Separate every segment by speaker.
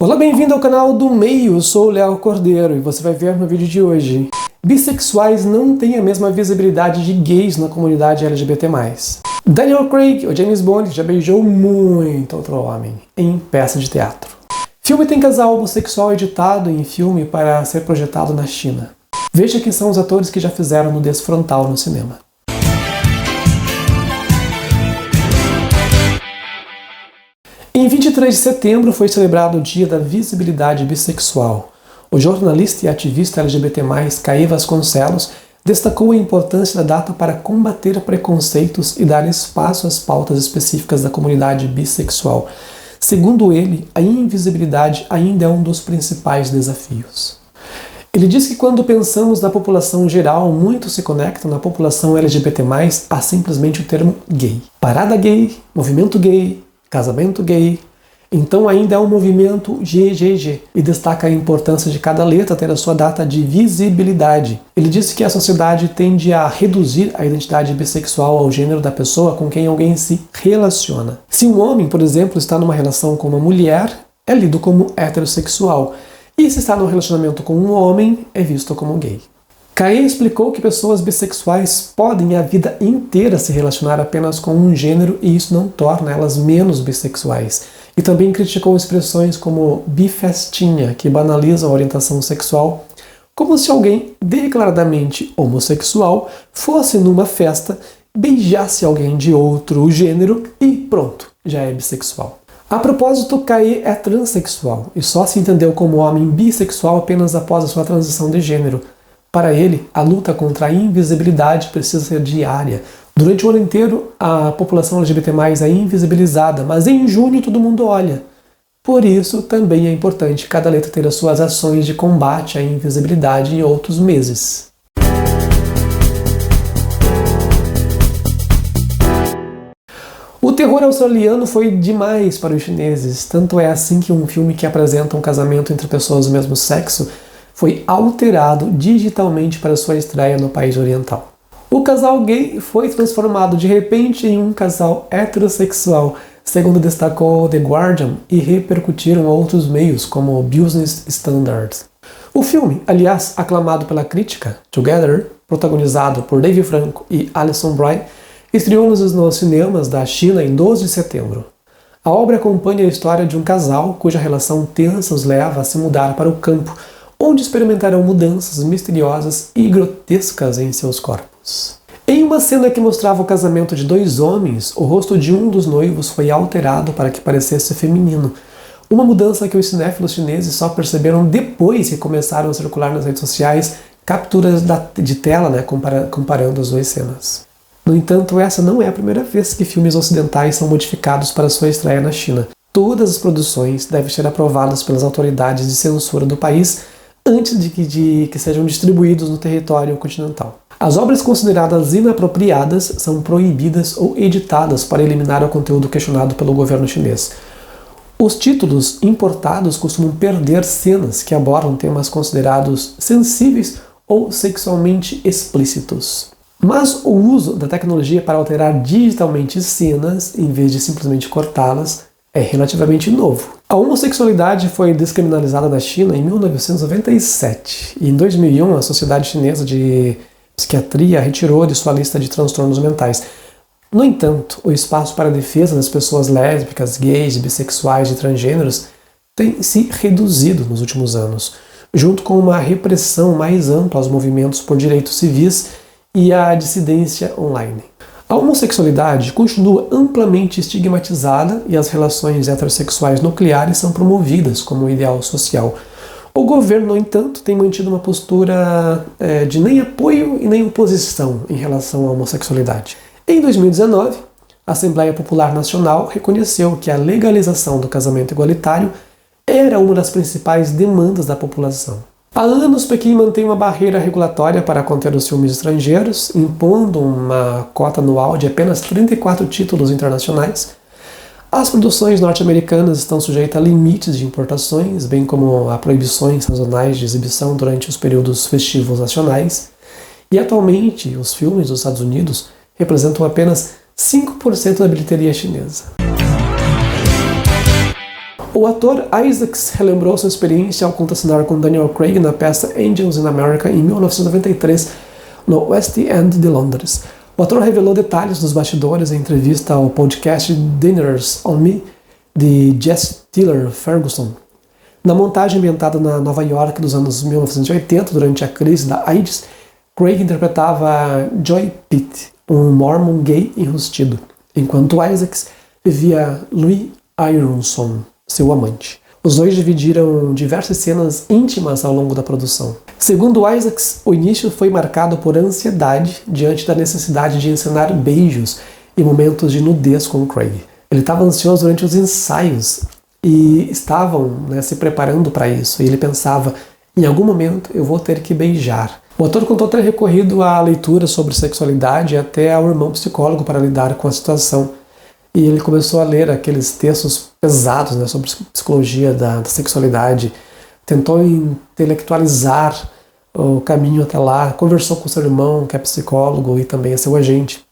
Speaker 1: Olá, bem-vindo ao canal do Meio, eu sou o Léo Cordeiro e você vai ver no vídeo de hoje. Bissexuais não têm a mesma visibilidade de gays na comunidade LGBT+. Daniel Craig, o James Bond, já beijou muito outro homem em peça de teatro. Filme tem casal homossexual editado em filme para ser projetado na China. Veja quem são os atores que já fizeram nudez frontal no cinema. Em 23 de setembro foi celebrado o Dia da Visibilidade Bissexual. O jornalista e ativista LGBT+, Caí Vasconcelos, destacou a importância da data para combater preconceitos e dar espaço às pautas específicas da comunidade bissexual. Segundo ele, a invisibilidade ainda é um dos principais desafios. Ele diz que quando pensamos na população geral, muito se conecta na população LGBT+, a simplesmente o termo gay. Parada gay, movimento gay, casamento gay, então ainda é um movimento GGG, e destaca a importância de cada letra ter a sua data de visibilidade. Ele disse que a sociedade tende a reduzir a identidade bissexual ao gênero da pessoa com quem alguém se relaciona. Se um homem, por exemplo, está numa relação com uma mulher, é lido como heterossexual, e se está num relacionamento com um homem, é visto como gay. Caí explicou que pessoas bissexuais podem a vida inteira se relacionar apenas com um gênero e isso não torna elas menos bissexuais. E também criticou expressões como bifestinha, que banalizam a orientação sexual, como se alguém declaradamente homossexual fosse numa festa, beijasse alguém de outro gênero e pronto, já é bissexual. A propósito, Caí é transexual e só se entendeu como homem bissexual apenas após a sua transição de gênero. Para ele, a luta contra a invisibilidade precisa ser diária. Durante o ano inteiro, a população LGBT+, é invisibilizada, mas em junho todo mundo olha. Por isso, também é importante cada letra ter as suas ações de combate à invisibilidade em outros meses. O terror australiano foi demais para os chineses, tanto é assim que um filme que apresenta um casamento entre pessoas do mesmo sexo foi alterado digitalmente para sua estreia no país oriental. O casal gay foi transformado de repente em um casal heterossexual, segundo destacou The Guardian, e repercutiram outros meios, como o Business Standard. O filme, aliás, aclamado pela crítica, Together, protagonizado por Dave Franco e Alison Brie, estreou nos cinemas da China em 12 de setembro. A obra acompanha a história de um casal cuja relação tensa os leva a se mudar para o campo, onde experimentarão mudanças misteriosas e grotescas em seus corpos. Em uma cena que mostrava o casamento de dois homens, o rosto de um dos noivos foi alterado para que parecesse feminino. Uma mudança que os cinéfilos chineses só perceberam depois que começaram a circular nas redes sociais capturas de tela, comparando as duas cenas. No entanto, essa não é a primeira vez que filmes ocidentais são modificados para sua estreia na China. Todas as produções devem ser aprovadas pelas autoridades de censura do país antes de que sejam distribuídos no território continental. As obras consideradas inapropriadas são proibidas ou editadas para eliminar o conteúdo questionado pelo governo chinês. Os títulos importados costumam perder cenas que abordam temas considerados sensíveis ou sexualmente explícitos. Mas o uso da tecnologia para alterar digitalmente cenas, em vez de simplesmente cortá-las, é relativamente novo. A homossexualidade foi descriminalizada na China em 1997 e em 2001 a Sociedade Chinesa de Psiquiatria retirou de sua lista de transtornos mentais. No entanto, o espaço para a defesa das pessoas lésbicas, gays, bissexuais e transgêneros tem se reduzido nos últimos anos, junto com uma repressão mais ampla aos movimentos por direitos civis e à dissidência online. A homossexualidade continua amplamente estigmatizada e as relações heterossexuais nucleares são promovidas como um ideal social. O governo, no entanto, tem mantido uma postura de nem apoio e nem oposição em relação à homossexualidade. Em 2019, a Assembleia Popular Nacional reconheceu que a legalização do casamento igualitário era uma das principais demandas da população. Há anos, Pequim mantém uma barreira regulatória para conter os filmes estrangeiros, impondo uma cota anual de apenas 34 títulos internacionais. As produções norte-americanas estão sujeitas a limites de importações, bem como a proibições sazonais de exibição durante os períodos festivos nacionais. E atualmente, os filmes dos Estados Unidos representam apenas 5% da bilheteria chinesa. O ator Isaacs relembrou sua experiência ao contracenar com Daniel Craig na peça Angels in America em 1993, no West End de Londres. O ator revelou detalhes dos bastidores em entrevista ao podcast Dinners on Me, de Jesse Tyler Ferguson. Na montagem ambientada na Nova York dos anos 1980, durante a crise da AIDS, Craig interpretava Joy Pitt, um mormon gay enrustido, enquanto Isaacs vivia Louis Aronson, seu amante. Os dois dividiram diversas cenas íntimas ao longo da produção. Segundo Isaacs, o início foi marcado por ansiedade diante da necessidade de encenar beijos e momentos de nudez com Craig. Ele estava ansioso durante os ensaios e estavam se preparando para isso. E ele pensava, em algum momento eu vou ter que beijar. O ator contou ter recorrido à leitura sobre sexualidade e até ao irmão psicólogo para lidar com a situação. E ele começou a ler aqueles textos pesados sobre psicologia da sexualidade, tentou intelectualizar o caminho até lá, conversou com seu irmão, que é psicólogo e também é seu agente.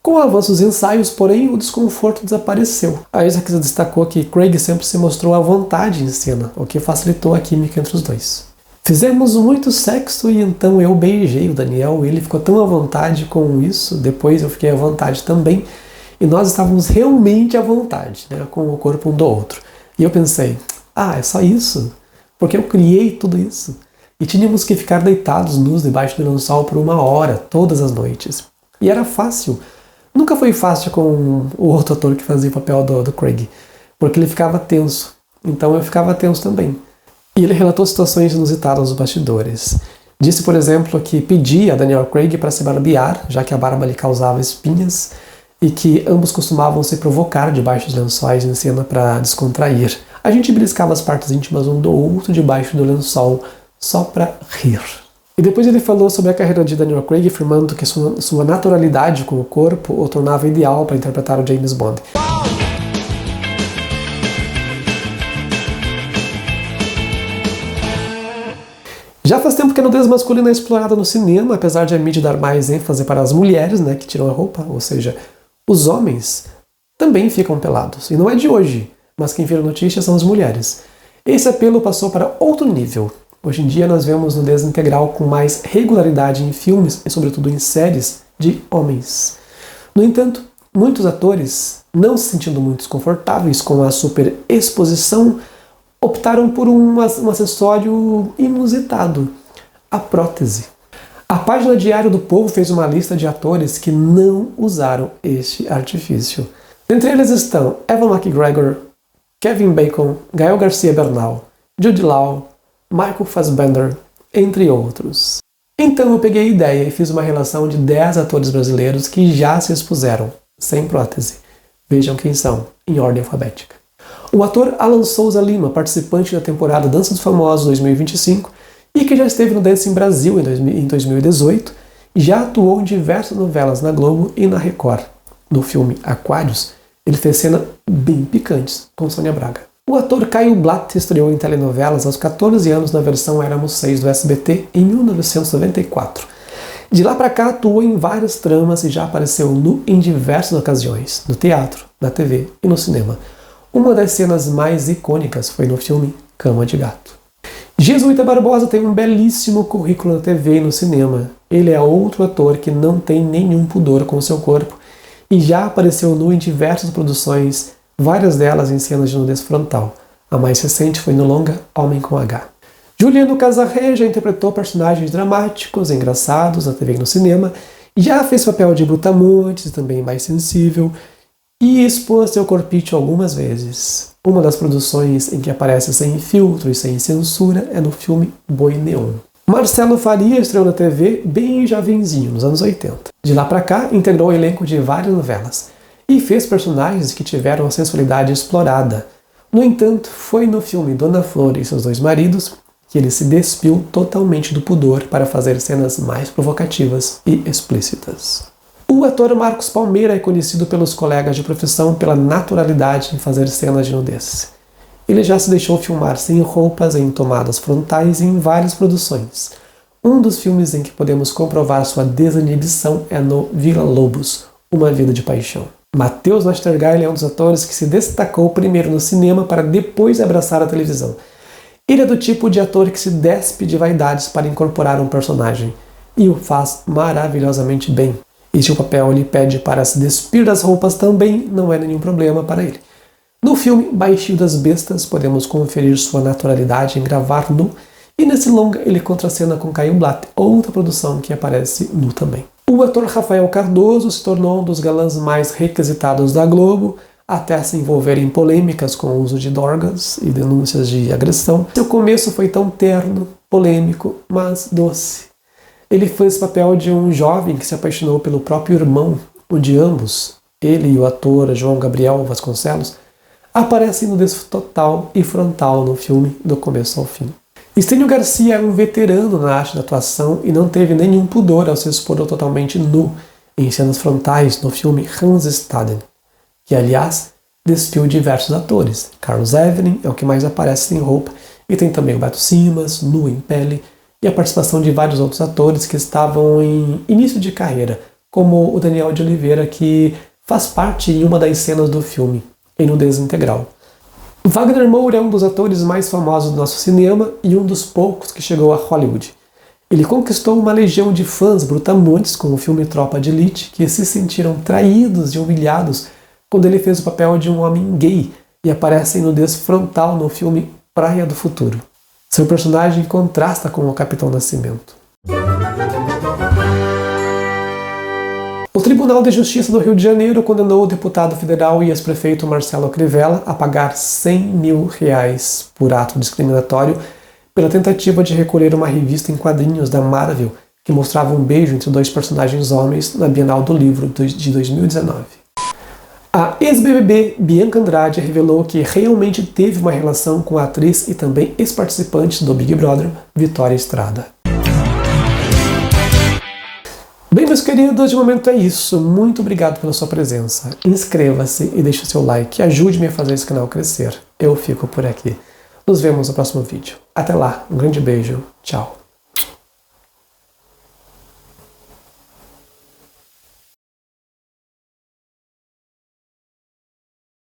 Speaker 1: Com o avanço dos ensaios, porém, o desconforto desapareceu. A Isaacs destacou que Craig sempre se mostrou à vontade em cena, o que facilitou a química entre os dois. Fizemos muito sexo e então eu beijei o Daniel, ele ficou tão à vontade com isso, depois eu fiquei à vontade também, e nós estávamos realmente à vontade, com o corpo um do outro. E eu pensei, é só isso? Porque eu criei tudo isso. E tínhamos que ficar deitados nus debaixo do lençol por 1 hora, todas as noites. E era fácil. Nunca foi fácil com o outro ator que fazia o papel do Craig, porque ele ficava tenso. Então eu ficava tenso também. E ele relatou situações inusitadas nos bastidores. Disse, por exemplo, que pedia a Daniel Craig para se barbear, já que a barba lhe causava espinhas, e que ambos costumavam se provocar debaixo dos lençóis em cena para descontrair. A gente beliscava as partes íntimas um do outro debaixo do lençol, só para rir. E depois ele falou sobre a carreira de Daniel Craig, afirmando que sua naturalidade com o corpo o tornava ideal para interpretar o James Bond. Já faz tempo que a nudez masculina é explorada no cinema, apesar de a mídia dar mais ênfase para as mulheres, que tiram a roupa, ou seja, os homens também ficam pelados. E não é de hoje, mas quem vira notícias são as mulheres. Esse apelo passou para outro nível. Hoje em dia nós vemos nudez integral com mais regularidade em filmes e sobretudo em séries de homens. No entanto, muitos atores, não se sentindo muito desconfortáveis com a superexposição, optaram por um acessório inusitado, a prótese. A página Diário do Povo fez uma lista de atores que não usaram este artifício. Entre eles estão Evan McGregor, Kevin Bacon, Gael Garcia Bernal, Jude Law, Michael Fassbender, entre outros. Então eu peguei a ideia e fiz uma relação de 10 atores brasileiros que já se expuseram, sem prótese. Vejam quem são, em ordem alfabética. O ator Alan Souza Lima, participante da temporada Dança dos Famosos 2025, e que já esteve no Dancing Brasil em 2018, já atuou em diversas novelas na Globo e na Record. No filme Aquários, ele fez cenas bem picantes com Sônia Braga. O ator Caio Blatt estreou em telenovelas aos 14 anos na versão Éramos 6 do SBT em 1994. De lá para cá atuou em várias tramas e já apareceu nu em diversas ocasiões, no teatro, na TV e no cinema. Uma das cenas mais icônicas foi no filme Cama de Gato. Jesuíta Barbosa tem um belíssimo currículo na TV e no cinema. Ele é outro ator que não tem nenhum pudor com seu corpo e já apareceu nu em diversas produções, várias delas em cenas de nudez frontal. A mais recente foi no longa Homem com H. Juliano Casarré já interpretou personagens dramáticos, engraçados na TV e no cinema, já fez papel de brutamontes e também mais sensível, e expôs seu corpite algumas vezes. Uma das produções em que aparece sem filtro e sem censura é no filme Boi Neon. Marcelo Faria estreou na TV bem jovenzinho, nos anos 80. De lá pra cá, integrou o elenco de várias novelas e fez personagens que tiveram a sensualidade explorada. No entanto, foi no filme Dona Flor e seus 2 maridos que ele se despiu totalmente do pudor para fazer cenas mais provocativas e explícitas. O ator Marcos Palmeira é conhecido pelos colegas de profissão pela naturalidade em fazer cenas de nudez. Ele já se deixou filmar sem roupas em tomadas frontais em várias produções. Um dos filmes em que podemos comprovar sua desinibição é no Villa Lobos, Uma Vida de Paixão. Mateusz Nastergaile é um dos atores que se destacou primeiro no cinema para depois abraçar a televisão. Ele é do tipo de ator que se despe de vaidades para incorporar um personagem, e o faz maravilhosamente bem. E se o papel lhe pede para se despir das roupas também, não é nenhum problema para ele. No filme Baixio das Bestas, podemos conferir sua naturalidade em gravar nu, e nesse longa ele contracena com Caio Blatt, outra produção que aparece nu também. O ator Rafael Cardoso se tornou um dos galãs mais requisitados da Globo, até se envolver em polêmicas com o uso de drogas e denúncias de agressão. Seu começo foi tão terno, polêmico, mas doce. Ele fez o papel de um jovem que se apaixonou pelo próprio irmão, onde ambos, ele e o ator João Gabriel Vasconcelos, aparecem no nudez total e frontal no filme do começo ao fim. Estênio Garcia é um veterano na arte da atuação e não teve nenhum pudor ao se expor totalmente nu em cenas frontais no filme Hans Staden, que, aliás, despiu diversos atores. Carlos Evelyn é o que mais aparece sem roupa, e tem também o Beto Simas, nu em pele, e a participação de vários outros atores que estavam em início de carreira, como o Daniel de Oliveira, que faz parte em uma das cenas do filme, em nudez integral. Wagner Moura é um dos atores mais famosos do nosso cinema e um dos poucos que chegou a Hollywood. Ele conquistou uma legião de fãs brutamontes com o filme Tropa de Elite, que se sentiram traídos e humilhados quando ele fez o papel de um homem gay e aparece em nudez frontal no filme Praia do Futuro. Seu personagem contrasta com o Capitão Nascimento. O Tribunal de Justiça do Rio de Janeiro condenou o deputado federal e ex-prefeito Marcelo Crivella a pagar R$100 mil por ato discriminatório pela tentativa de recolher uma revista em quadrinhos da Marvel que mostrava um beijo entre dois personagens homens na Bienal do Livro de 2019. A ex-BBB Bianca Andrade revelou que realmente teve uma relação com a atriz e também ex-participante do Big Brother, Vitória Estrada. Bem, meus queridos, de momento é isso. Muito obrigado pela sua presença. Inscreva-se e deixe o seu like. Ajude-me a fazer esse canal crescer. Eu fico por aqui. Nos vemos no próximo vídeo. Até lá. Um grande beijo. Tchau.